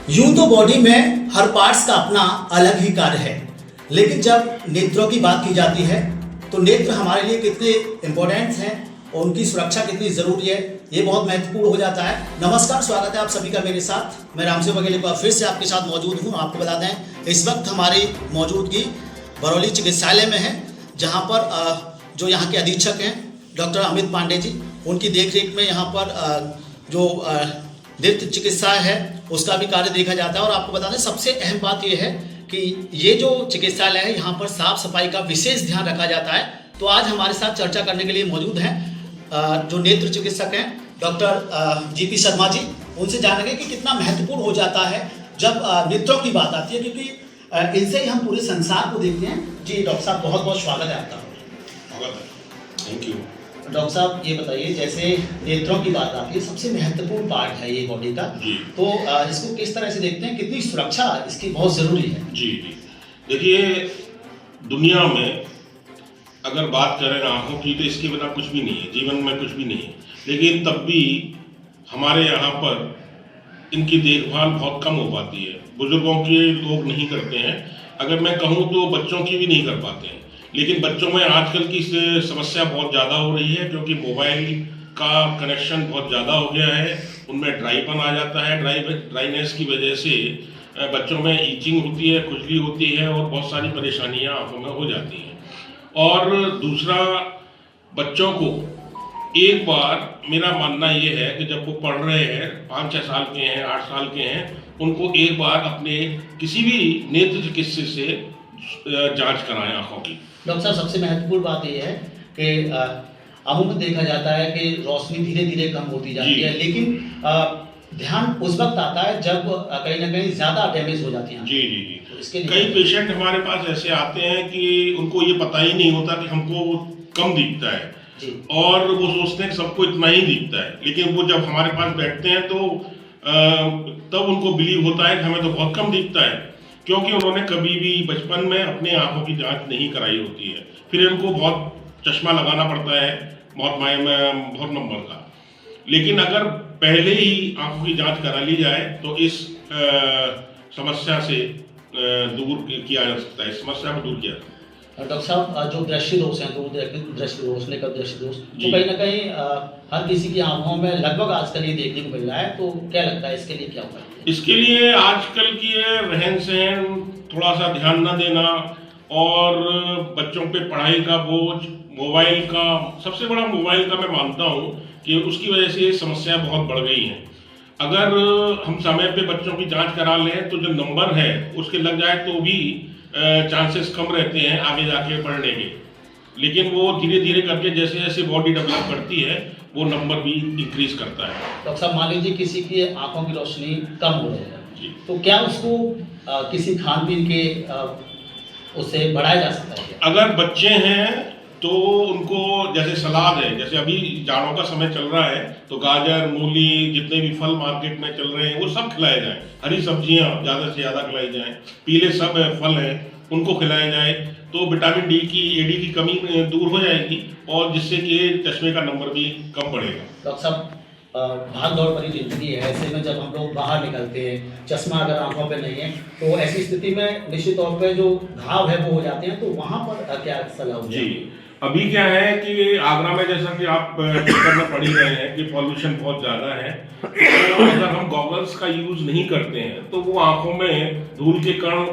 यूं तो बॉडी में हर पार्ट्स का अपना अलग ही कार्य है, लेकिन जब नेत्रों की बात की जाती है तो नेत्र हमारे लिए कितने इम्पोर्टेंट हैं और उनकी सुरक्षा कितनी ज़रूरी है, ये बहुत महत्वपूर्ण हो जाता है। नमस्कार, स्वागत है आप सभी का मेरे साथ। मैं रामसेव बघेल एक बार फिर से आपके साथ मौजूद हूँ। आपको बता दें इस वक्त हमारी मौजूदगी बरौली चिकित्सालय में है, जहाँ पर जो यहाँ के अधीक्षक हैं डॉक्टर अमित पांडे जी, उनकी देखरेख में यहाँ पर जो नेत्र चिकित्सा है उसका भी कार्य देखा जाता है। और आपको बता दें सबसे अहम बात यह है कि ये जो चिकित्सालय है यहाँ पर साफ सफाई का विशेष ध्यान रखा जाता है। तो आज हमारे साथ चर्चा करने के लिए मौजूद हैं जो नेत्र चिकित्सक हैं डॉक्टर जीपी शर्मा जी। उनसे जानेंगे कि कितना महत्वपूर्ण हो जाता है जब नेत्रों की बात आती है, क्योंकि इनसे ही हम पूरे संसार को देखते हैं। जी डॉक्टर साहब, बहुत बहुत स्वागत है आपका। Thank you. डॉक्टर साहब ये बताइए, जैसे नेत्रों की बात आती है, सबसे महत्वपूर्ण पार्ट है ये बॉडी का, तो इसको किस तरह से देखते हैं, कितनी सुरक्षा इसकी बहुत ज़रूरी है? जी देखिए, दुनिया में अगर बात करें आँखों की तो इसके बिना कुछ भी नहीं है, जीवन में कुछ भी नहीं है। लेकिन तब भी हमारे यहाँ पर इनकी देखभाल बहुत कम हो पाती है। बुजुर्गों के लोग नहीं करते हैं, अगर मैं कहूँ तो बच्चों की भी नहीं कर पाते हैं। लेकिन बच्चों में आजकल की समस्या बहुत ज़्यादा हो रही है, क्योंकि मोबाइल का कनेक्शन बहुत ज़्यादा हो गया है। उनमें ड्राईपन आ जाता है। ड्राइनेस की वजह से बच्चों में ईचिंग होती है, खुजली होती है और बहुत सारी परेशानियां आंखों में हो जाती हैं। और दूसरा, बच्चों को एक बार, मेरा मानना ये है कि जब वो पढ़ रहे हैं, 5-6 साल के हैं, 8 साल के हैं, उनको एक बार अपने किसी भी नेत्र चिकित्सक से जांच कराएं आंखों की। डॉक्टर साहब, सबसे महत्वपूर्ण बात यह है कि अमूमन देखा जाता है कि रोशनी धीरे धीरे कम होती जाती है, लेकिन ध्यान उस वक्त आता है जब कहीं ना कहीं ज्यादा डैमेज हो जाती है। जी जी जी। तो इसके लिए कई पेशेंट हमारे पास ऐसे आते हैं कि उनको ये पता ही नहीं होता कि हमको कम दिखता है जी। और वो सोचते हैं कि सबको इतना ही दिखता है। लेकिन वो जब हमारे पास बैठते हैं तो तब उनको बिलीव होता है कि हमें तो बहुत कम दिखता है, क्योंकि उन्होंने कभी भी बचपन में अपने आंखों की जांच नहीं कराई होती है। फिर इनको बहुत चश्मा लगाना पड़ता है, बहुत नंबर का। लेकिन अगर पहले ही आंखों की जांच करा ली जाए तो इस समस्या से दूर किया जा सकता है, इस समस्या को दूर किया जा सकता है। डॉक्टर साहब, जो दृष्टि दोष हैं, तो दृष्टि दोष लेकर दृष्टि दोष तो कहीं ना कहीं हर किसी की आंखों में लगभग आजकल ये देखने को मिल रहा है। तो क्या लगता है इसके लिए क्या उपाय है? इसके लिए आजकल की रहन सहन, थोड़ा सा ध्यान न देना और बच्चों पे पढ़ाई का बोझ, मोबाइल का, सबसे बड़ा मोबाइल का मैं मानता हूँ कि उसकी वजह से ये समस्या बहुत बढ़ गई हैं। अगर हम समय पे बच्चों की जांच करा लें तो जो नंबर है उसके लग जाए तो भी चांसेस कम रहते हैं आगे जाके पढ़ने के। लेकिन वो धीरे धीरे करके जैसे जैसे बॉडी डेवलप करती है वो नंबर भी इंक्रीज करता है। डॉक्टर साहब, मान लीजिए किसी की आंखों की रोशनी कम हो रही है, तो क्या उसको किसी खान पीन के उससे बढ़ाया जा सकता है? अगर बच्चे हैं तो उनको जैसे सलाद है, जैसे अभी जाड़ों का समय चल रहा है तो गाजर, मूली, जितने भी फल मार्केट में चल रहे हैं वो सब खिलाए जाएं। हरी सब्जियां ज़्यादा से ज़्यादा खिलाई जाएं। पीले सब फल हैं उनको खिलाया जाए तो विटामिन डी की, एडी की कमी दूर हो जाएगी और जिससे कि चश्मे का नंबर भी कम बढ़ेगा। डॉक्टर साहब, भाग दौड़ भरी जिंदगी है, ऐसे में जब हम लोग बाहर निकलते हैं, चश्मा अगर आंखों पे नहीं है तो ऐसी स्थिति में निश्चित तौर पे जो घाव है वो हो जाते हैं। तो वहाँ पर क्या सलाह होगी? जी, अभी क्या है कि आगरा में, जैसा कि आप पेपर में पढ़ ही रहे हैं कि पॉल्यूशन बहुत ज़्यादा है, तो अगर हम गॉगल्स का यूज़ नहीं करते हैं तो वो आंखों में धूल के कण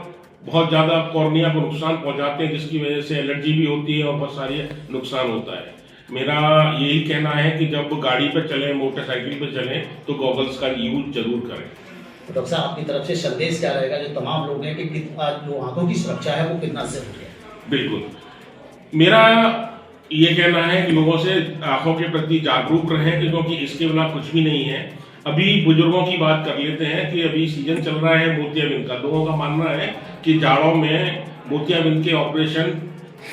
बहुत ज़्यादा कॉर्निया को नुकसान पहुंचाते हैं, जिसकी वजह से एलर्जी भी होती है और बहुत सारी नुकसान होता है। मेरा यही कहना है कि जब गाड़ी पे चलें, मोटरसाइकिल पे चलें तो गॉगल्स का यूज जरूर करें। तो डॉक्टर साहब, आपकी तरफ से संदेश क्या रहेगा जो तमाम लोग हैं कि जो आंखों की सुरक्षा है वो कितना जरूरी है? बिल्कुल, मेरा ये कहना है कि लोगों से आंखों के प्रति जागरूक रहें, क्योंकि इसके बिना कुछ भी नहीं है। अभी बुजुर्गों की बात कर लेते हैं कि अभी सीजन चल रहा है मोतियाबिंद का। लोगों का मानना है कि जाड़ों में मोतियाबिंद के ऑपरेशन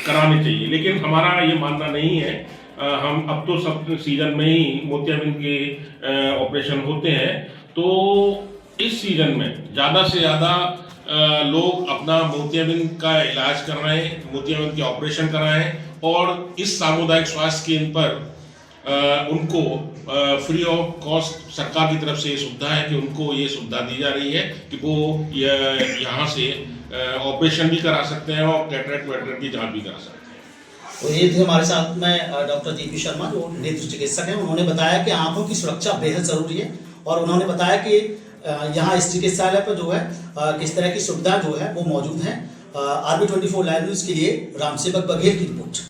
कराने चाहिए, लेकिन हमारा ये मानना नहीं है। हम अब तो सब सीजन में ही मोतियाबिंद के ऑपरेशन होते हैं। तो इस सीजन में ज़्यादा से ज़्यादा लोग अपना मोतियाबिंद का इलाज कराएं, मोतियाबिंद के ऑपरेशन कराएं और इस सामुदायिक स्वास्थ्य केंद्र पर उनको फ्री ऑफ कॉस्ट सरकार की तरफ से ये सुविधा है कि उनको ये सुविधा दी जा रही है कि वो यहाँ से ऑपरेशन भी करा सकते हैं और कैटरेक्ट वैटरेक्ट की जांच भी करा सकते हैं। तो ये थे हमारे साथ में डॉक्टर जीपी शर्मा जो नेत्र चिकित्सक हैं। उन्होंने बताया कि आंखों की सुरक्षा बेहद ज़रूरी है और उन्होंने बताया कि यहाँ इस चिकित्सालय पर जो है किस तरह की सुविधा जो है वो मौजूद है। RB24 लाइव न्यूज़ के लिए रामसेवक बघेल की रिपोर्ट।